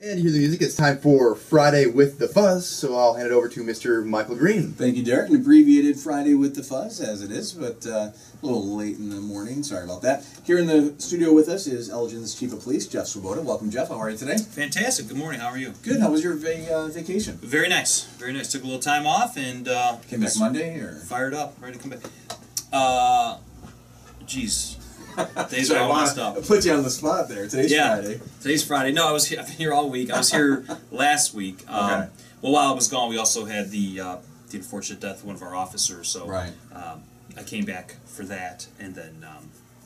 And you hear the music, it's time for Friday with the Fuzz, so I'll hand it over to Mr. Michael Greene. Thank you, Derek. An abbreviated Friday with the Fuzz, as it is, but a little late in the morning. Sorry about that. Here in the studio with us is Elgin's Chief of Police, Jeff Swoboda. Welcome, Jeff. How are you today? Fantastic. Good morning. How are you? Good. How was your vacation? Very nice. Very nice. Took a little time off and... Came back Monday, or? Fired up. Ready to come back. Geez. Days are all messed up. I put you on the spot there. Today's Friday. Today's Friday. No, I've been here all week. I was here last week. Okay. Well, while I was gone, we also had the unfortunate death of one of our officers. So right. I came back for that and then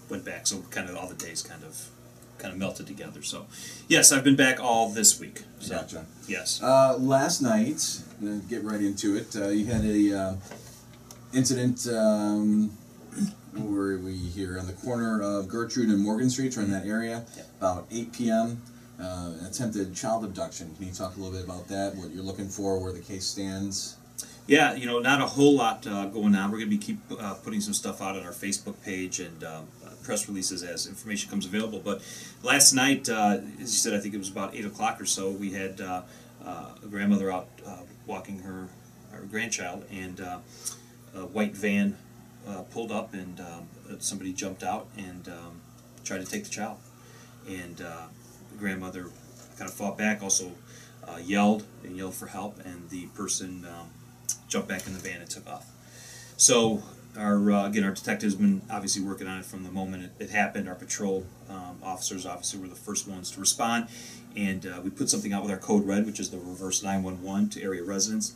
went back. So kind of all the days kind of melted together. So yes, I've been back all this week. So, gotcha. Yes. Last night, get right into it. You had a incident. Where were we here? On the corner of Gertrude and Morgan Street, or in that area, about 8 p.m. An attempted child abduction. Can you talk a little bit about that, what you're looking for, where the case stands? Yeah, not a whole lot going on. We're going to be putting some stuff out on our Facebook page and press releases as information comes available. But last night, as you said, I think it was about 8 o'clock or so, we had a grandmother out walking her grandchild, and a white van pulled up, and somebody jumped out and tried to take the child. And the grandmother kind of fought back, also yelled for help, and the person jumped back in the van and took off. So our detectives have been obviously working on it from the moment it happened. Our patrol officers obviously were the first ones to respond, and we put something out with our code red, which is the reverse 911 to area residents.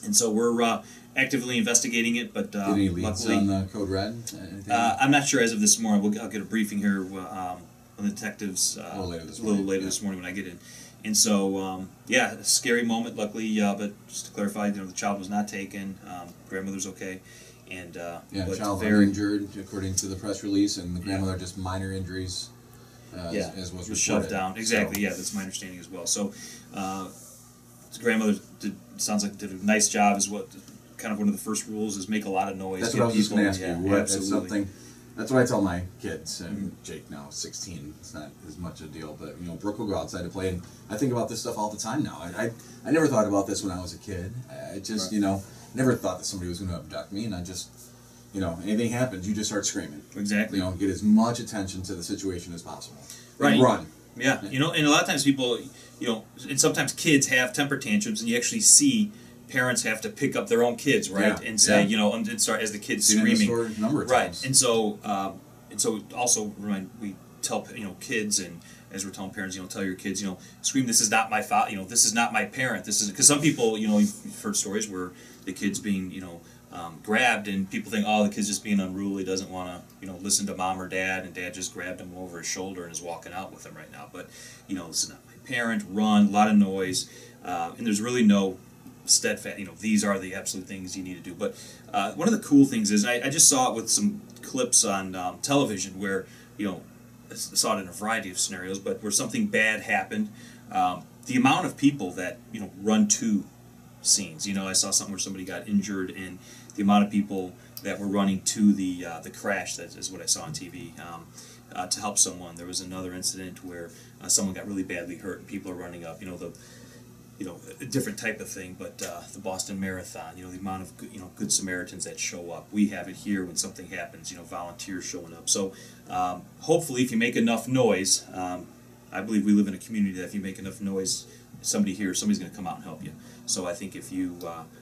And so we're actively investigating it, but any leads luckily, on the code red? I'm not sure as of this morning. I'll get a briefing here on the detectives a little later this morning when I get in. And so, yeah, a scary moment. Luckily, but just to clarify, the child was not taken. Grandmother's okay, and child uninjured according to the press release, and the grandmother just minor injuries. As was reported. Shoved down. Exactly. So. Yeah, that's my understanding as well. So, the grandmother sounds like did a nice job. Is what kind of one of the first rules is make a lot of noise. That's what I was just going to ask you. What, absolutely. That's what I tell my kids. And Jake now 16. It's not as much a deal, but Brooke will go outside to play, and I think about this stuff all the time now. I never thought about this when I was a kid. I just never thought that somebody was going to abduct me, and I just anything happens, you just start screaming. Exactly. Get as much attention to the situation as possible. Right. And run. Yeah. And a lot of times people, and sometimes kids have temper tantrums, and you actually see parents have to pick up their own kids, right? Yeah. And say, and start as the kid's screaming. A number of right. times. And so also we tell kids, and as we're telling parents, tell your kids, scream, this is not my father, this is not my parent. This is because some people, you've heard stories where the kid's being, grabbed, and people think, oh, the kid's just being unruly, doesn't want to, listen to mom or dad, and dad just grabbed him over his shoulder and is walking out with him right now. But, this is not my parent. Run, a lot of noise, and there's really no steadfast, these are the absolute things you need to do. But one of the cool things is, I just saw it with some clips on television where, I saw it in a variety of scenarios, but where something bad happened, the amount of people that, run to scenes. I saw something where somebody got injured, and the amount of people that were running to the crash, that is what I saw on TV, to help someone. There was another incident where someone got really badly hurt, and people are running up. A different type of thing, but the Boston Marathon, the amount of good Samaritans that show up. We have it here when something happens, volunteers showing up. So hopefully if you make enough noise, I believe we live in a community that if you make enough noise, somebody's going to come out and help you. So I think if you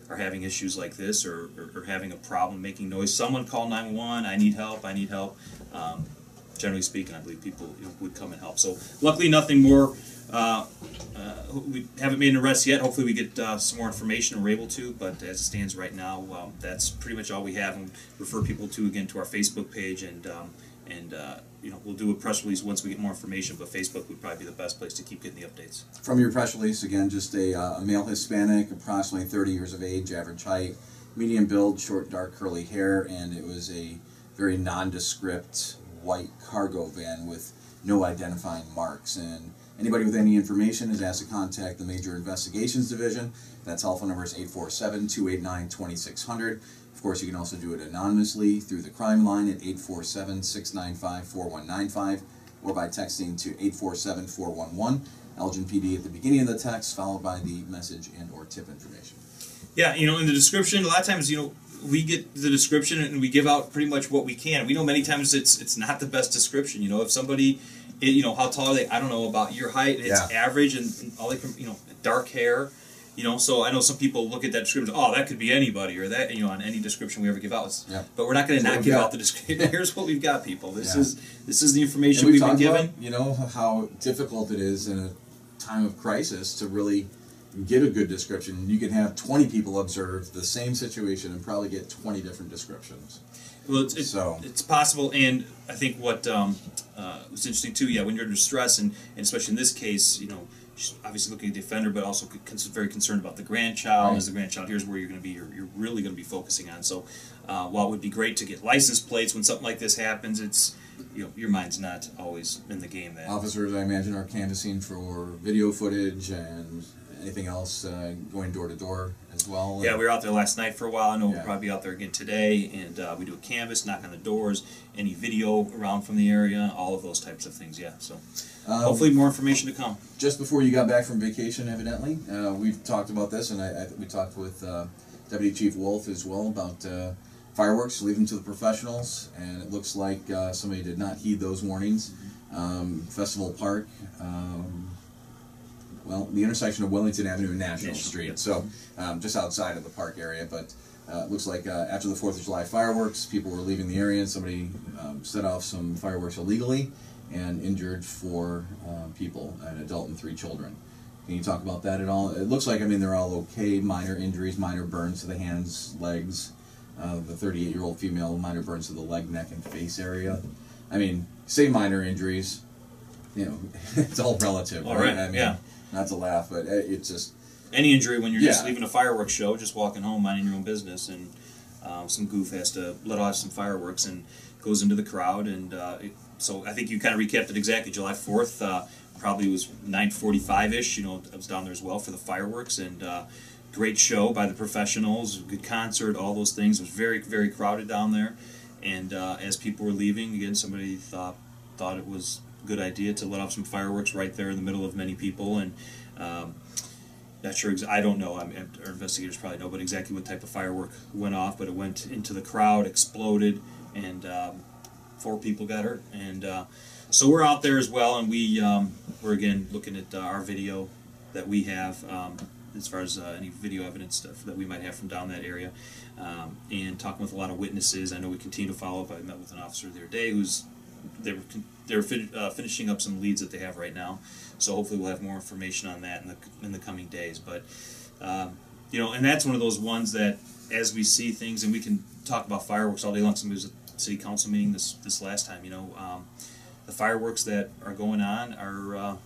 are having issues like this, or having a problem making noise, someone call 911, I need help. Generally speaking, I believe people would come and help. So luckily nothing more. We haven't made an arrest yet. Hopefully we get some more information, and we're able to, but as it stands right now, that's pretty much all we have, and refer people to our Facebook page, and we'll do a press release once we get more information, but Facebook would probably be the best place to keep getting the updates. From your press release, again, just a male Hispanic, approximately 30 years of age, average height, medium build, short dark curly hair, and it was a very nondescript white cargo van with no identifying marks. And anybody with any information is asked to contact the Major Investigations Division. That telephone number is 847-289-2600. Of course, you can also do it anonymously through the crime line at 847-695-4195 or by texting to 847-411. Elgin PD at the beginning of the text, followed by the message and or tip information. Yeah, in the description, a lot of times, we get the description and we give out pretty much what we can. We know many times it's not the best description. If somebody, how tall are they? I don't know about your height. It's average and all they can, dark hair. So I know some people look at that description. Oh, that could be anybody, or that on any description we ever give out. But we're not going to not give out the description. Here's what we've got, people. This is the information we've been given. About, how difficult it is in a time of crisis to really get a good description. You can have 20 people observe the same situation and probably get 20 different descriptions. Well, it's possible, and I think what was interesting too. Yeah, when you're under stress, and especially in this case, she's obviously looking at the offender, but also very concerned about the grandchild. Right. As the grandchild, here's where you're going to be. You're really going to be focusing on. So, while it would be great to get license plates when something like this happens, it's your mind's not always in the game. That officers, I imagine, are canvassing for video footage and anything else, going door to door as well. Yeah, we were out there last night for a while. I know we'll probably be out there again today, and we do a canvass, knock on the doors, any video around from the area, all of those types of things. Yeah, so hopefully more information to come. Just before you got back from vacation, evidently, we've talked about this, and we talked with Deputy Chief Wolf as well about fireworks, leave them to the professionals, and it looks like somebody did not heed those warnings. Festival Park. Well, the intersection of Wellington Avenue and National Street, so just outside of the park area, but it looks like after the 4th of July fireworks, people were leaving the area and somebody set off some fireworks illegally and injured 4 people, an adult and 3 children. Can you talk about that at all? It looks like, they're all okay, minor injuries, minor burns to the hands, legs. The 38-year-old female, minor burns to the leg, neck, and face area. Say minor injuries, it's all relative, right? Not to laugh, but it's just... Any injury when you're just leaving a fireworks show, just walking home, minding your own business, and some goof has to let off some fireworks and goes into the crowd. And so I think you kind of recapped it exactly. July 4th probably was 9:45-ish. I was down there as well for the fireworks, and great show by the professionals, good concert, all those things. It was very, very crowded down there. And as people were leaving, again, somebody thought it was good idea to let off some fireworks right there in the middle of many people, and not sure. I don't know. Our investigators probably know, but exactly what type of firework went off. But it went into the crowd, exploded, and 4 people got hurt. And so we're out there as well, and we're again looking at our video that we have as far as any video evidence stuff that we might have from down that area, and talking with a lot of witnesses. I know we continue to follow up. I met with an officer the other day they're finishing up some leads that they have right now, so hopefully we'll have more information on that in the coming days. But and that's one of those ones that, as we see things, and we can talk about fireworks all day long. Somebody was at city council meeting this last time. The fireworks that are going on are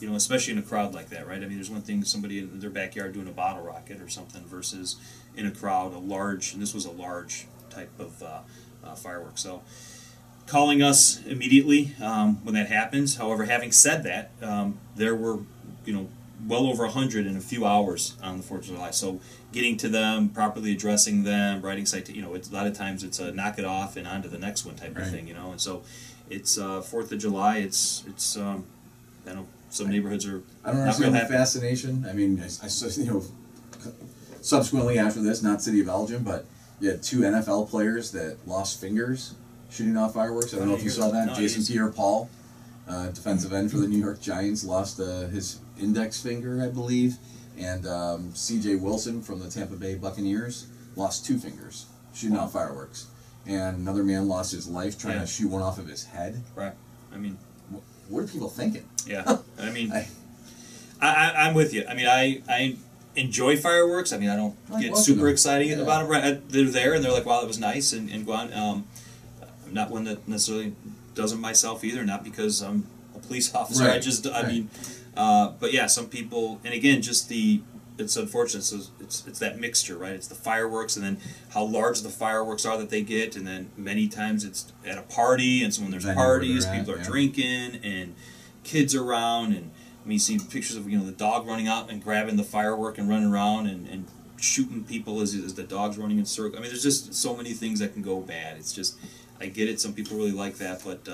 especially in a crowd like that, right? There's one thing somebody in their backyard doing a bottle rocket or something versus in a crowd, and this was a large type of firework. So calling us immediately when that happens. However, having said that, there were well over 100 in a few hours on the 4th of July. So getting to them, properly addressing them, writing it's a lot of times it's a knock it off and on to the next one type of thing, And so it's 4th of July. It's I know some neighborhoods are I don't understand the fascination. I subsequently after this, not City of Elgin, but you had 2 NFL players that lost fingers shooting off fireworks. I don't know if you saw that. Jason Pierre-Paul, defensive end for the New York Giants, lost his index finger, I believe. And C.J. Wilson from the Tampa Bay Buccaneers lost 2 fingers shooting off fireworks. And another man lost his life trying to shoot one off of his head. Right. What are people thinking? Yeah. I'm with you. I enjoy fireworks. I don't get super excited about them. Right. They're there, and they're like, wow, that was nice, and go on. I'm not one that necessarily does them myself either, not because I'm a police officer. Right. But yeah, some people, and again, it's unfortunate. So it's that mixture, right? It's the fireworks, and then how large the fireworks are that they get, and then many times it's at a party, and so when there's parties, people are drinking, and kids around, and you see pictures of the dog running out and grabbing the firework and running around and shooting people as the dog's running in circles. There's just so many things that can go bad. It's just, I get it. Some people really like that, but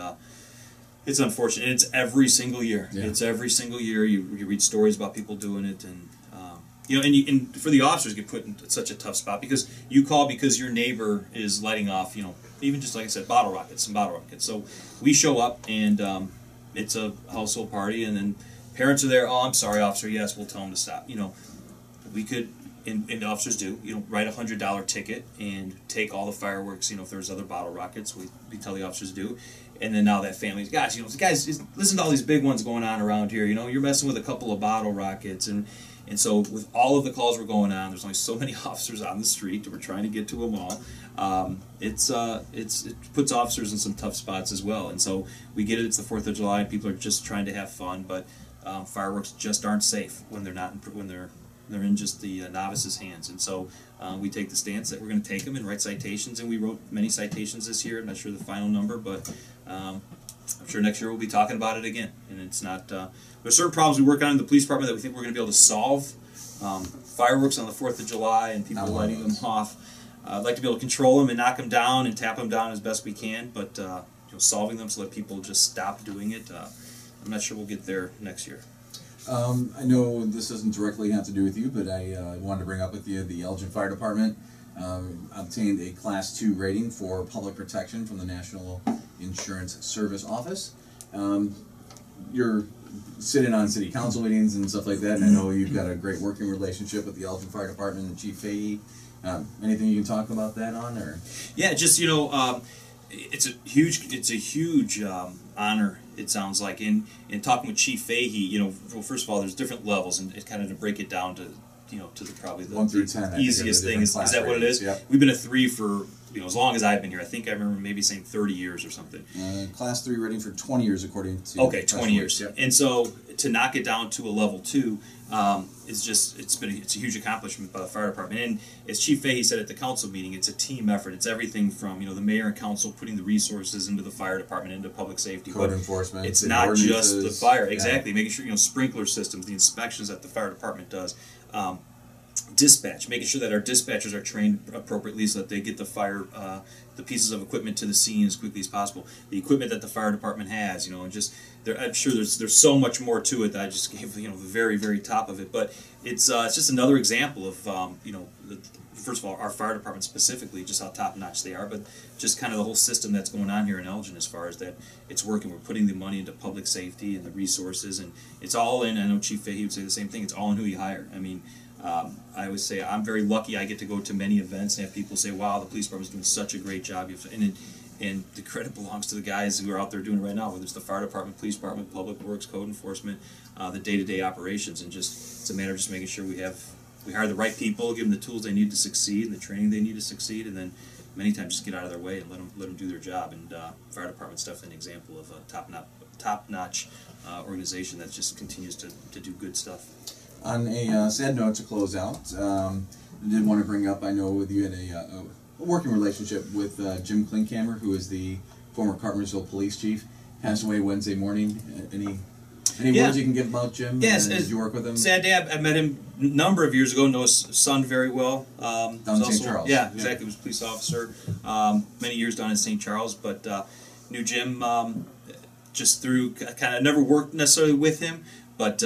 It's unfortunate. It's every single year. Yeah. It's every single year. You read stories about people doing it, and you know, and for the officers get put in such a tough spot because you call because your neighbor is lighting off, you know, even just like I said, some bottle rockets. So we show up and it's a household party, and then parents are there. Oh, I'm sorry, officer. Yes, we'll tell them to stop. You know, we could, and the officers do, you know, write a $100 ticket and take all the fireworks. You know, if there's other bottle rockets, we tell the officers to do. And then now that family's, gosh, you know, guys, listen to all these big ones going on around here. You know, you're messing with a couple of bottle rockets, and so with all of the calls we're going on, there's only so many officers on the street that we're trying to get to them all. It puts officers in some tough spots as well. And so we get it. It's the 4th of July. People are just trying to have fun, but fireworks just aren't safe when they're not when they're in just the novices' hands. And so we take the stance that we're going to take them and write citations. And we wrote many citations this year. I'm not sure the final number, but I'm sure next year we'll be talking about it again. And it's not. There's certain problems we work on in the police department that we think we're going to be able to solve. Fireworks on the 4th of July and people lighting them off. I'd like to be able to control them and knock them down and tap them down as best we can, but you know, solving them so that people just stop doing it, I'm not sure we'll get there next year. I know this doesn't directly have to do with you, but I wanted to bring up with you the Elgin Fire Department obtained a Class 2 rating for public protection from the National Insurance Service Office. You're sitting on city council meetings and stuff like that, and I know you've got a great working relationship with the Elgin Fire Department and Chief Fahey. Anything you can talk about that on, or? Yeah, just, you know, it's a huge honor. It sounds like in talking with Chief Fahey, you know, well, first of all, there's different levels, and it's kind of to break it down to, you know, to probably the 1 through 10, easiest thing. Is that what it is? Yep. We've been a 3 for, you know, as long as I've been here. I think I remember maybe saying 30 years or something. Class 3 rating for 20 years, according to. Okay, 20 years. Yep. And so to knock it down to a level 2 is just it's a huge accomplishment by the fire department. And as Chief Fahey said at the council meeting, it's a team effort. It's everything from, you know, the mayor and council putting the resources into the fire department, into public safety, code enforcement. It's not just the fire. Exactly, making sure, you know, sprinkler systems, the inspections that the fire department does. Dispatch, making sure that our dispatchers are trained appropriately so that they get the fire, the pieces of equipment to the scene as quickly as possible. The equipment that the fire department has, you know, and just I'm sure there's so much more to it that I just gave, you know, the very, very top of it. But it's just another example of you know, first of all, our fire department specifically, just how top notch they are, but just kind of the whole system that's going on here in Elgin as far as that it's working. We're putting the money into public safety and the resources, and it's all in. I know Chief Fahey would say the same thing. It's all in who you hire. I mean. I always say I'm very lucky. I get to go to many events and have people say, "Wow, the police department is doing such a great job." And the credit belongs to the guys who are out there doing it right now, whether it's the fire department, police department, public works, code enforcement, the day-to-day operations, and just it's a matter of just making sure we hire the right people, give them the tools they need to succeed, and the training they need to succeed, and then many times just get out of their way and let them do their job. And fire department's definitely an example of a top-notch organization that just continues to do good stuff. On a sad note to close out, I did want to bring up, I know you had a working relationship with Jim Klinkhammer, who is the former Carpentersville police chief, passed away Wednesday morning. Any words you can give about Jim? Yes. Did you work with him? Sad day. I met him a number of years ago, know his son very well. Down in St. Charles. Yeah, exactly. He was a police officer many years down in St. Charles, but knew Jim just through kind of never worked necessarily with him, but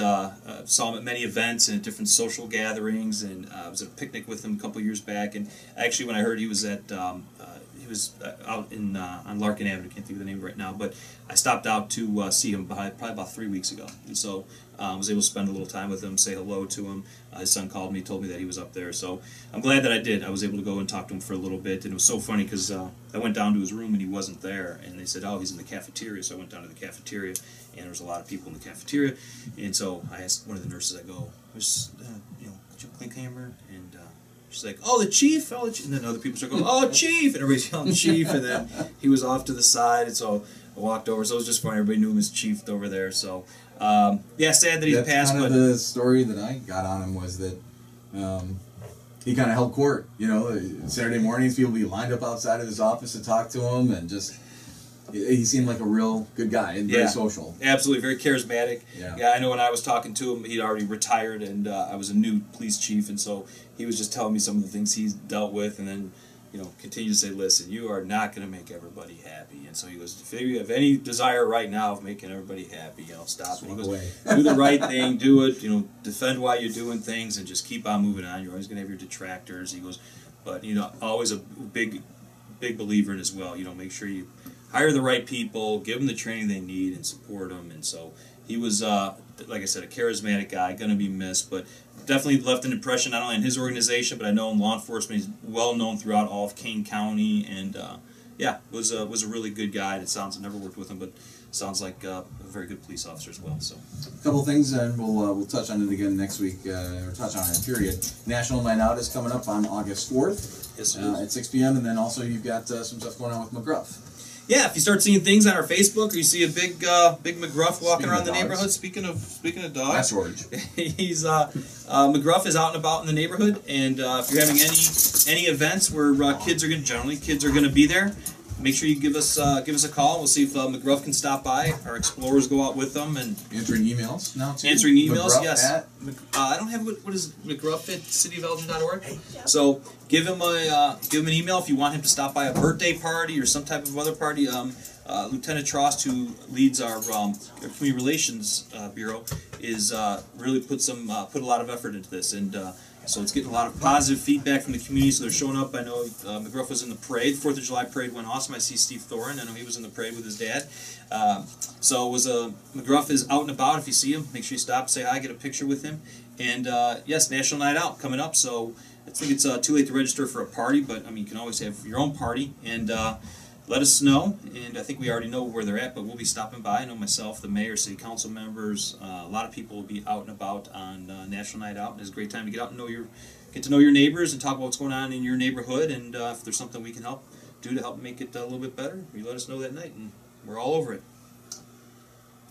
saw him at many events and at different social gatherings, and I was at a picnic with him a couple years back. And actually, when I heard he was at out in on Larkin Avenue, can't think of the name right now, but I stopped out to see him probably about 3 weeks ago, and so I was able to spend a little time with him, say hello to him. His son called me, told me that he was up there, so I'm glad that I did. I was able to go and talk to him for a little bit, and it was so funny because I went down to his room and he wasn't there, and they said, "Oh, he's in the cafeteria." So I went down to the cafeteria, and there was a lot of people in the cafeteria, and so I asked one of the nurses, I go, "Where's Jim Klinkhammer?" And she's like, "Oh, the chief!" And then other people start going, "Oh, chief!" And everybody's yelling chief, and then he was off to the side, and so I walked over. So it was just funny. Everybody knew him as chief over there. So yeah, sad that he's passed. Kind of the story that I got on him was that he kind of held court. You know, Saturday mornings people would be lined up outside of his office to talk to him, and just he seemed like a real good guy and very social. Absolutely, very charismatic. Yeah, I know when I was talking to him, he'd already retired, and I was a new police chief, and so he was just telling me some of the things he's dealt with, and then continue to say, listen, you are not going to make everybody happy. And so he goes, if you have any desire right now of making everybody happy, stop. And he goes, do the right thing, do it, defend why you're doing things, and just keep on moving on. You're always going to have your detractors. He goes, but, always a big believer in as well. Make sure you hire the right people, give them the training they need, and support them. And so he was, like I said, a charismatic guy, going to be missed, but definitely left an impression not only in his organization, but I know in law enforcement. He's well known throughout all of Kane County, and was a really good guy. It sounds, I never worked with him, but sounds like a very good police officer as well. So, a couple things, and we'll touch on it again next week, or touch on it. Period. National Night Out is coming up on August 4th at 6 p.m. And then also you've got some stuff going on with McGruff. Yeah, if you start seeing things on our Facebook, or you see a big McGruff walking around the neighborhood. Speaking of dogs, that's George. He's McGruff is out and about in the neighborhood, and if you're having any events where kids are going to be there, make sure you give us a call. We'll see if McGruff can stop by. Our explorers go out with them and answering emails now too. Answering emails, McGruff yes. I don't have what is McGruff at cityofelgin.org. So give him an email if you want him to stop by a birthday party or some type of other party. Lieutenant Trost, who leads our community relations bureau, is really put a lot of effort into this, and so it's getting a lot of positive feedback from the community. So they're showing up. I know McGruff was in the parade. 4th of July parade went awesome. I see Steve Thorin. I know he was in the parade with his dad. So McGruff is out and about. If you see him, make sure you stop, say hi, get a picture with him. And yes, National Night Out coming up. So I think it's too late to register for a party, but you can always have your own party, and let us know. And I think we already know where they're at, but we'll be stopping by. I know myself, the mayor, city council members, a lot of people will be out and about on National Night Out. And it's a great time to get out and get to know your neighbors and talk about what's going on in your neighborhood. And if there's something we can help make it a little bit better, you let us know that night, and we're all over it.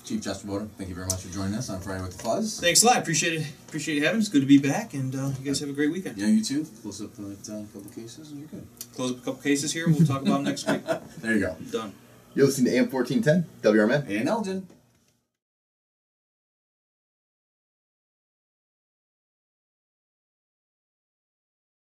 Chief Swoboda, thank you very much for joining us on Friday with the Fuzz. Thanks a lot. Appreciate you having us. It's good to be back, and you guys have a great weekend. Yeah, you too. Close up a couple cases, and you're good. Close up a couple cases here, and we'll talk about them next week. There you go. Done. You're listening to AM 1410, WRMN. And Elgin.